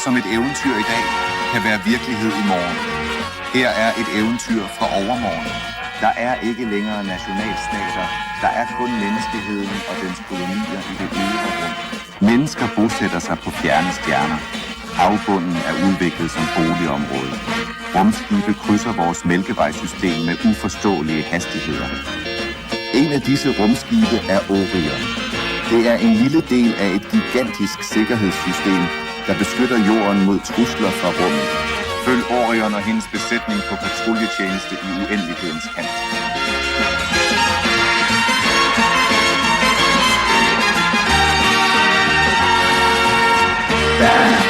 som et eventyr i dag, kan være virkelighed i morgen. Her er et eventyr fra overmorgen. Der er ikke længere nationalstater. Der er kun menneskeheden og dens kolonier i det ydre rum. Mennesker bosætter sig på fjerne stjerner. Havbunden er udviklet som boligområde. Rumskibe krydser vores mælkevejsystem med uforståelige hastigheder. En af disse rumskibe er Orion. Det er en lille del af et gigantisk sikkerhedssystem, der beskytter jorden mod trusler fra rummet. Følg Orion og hendes besætning på patruljetjeneste i uendelighedens kant. Der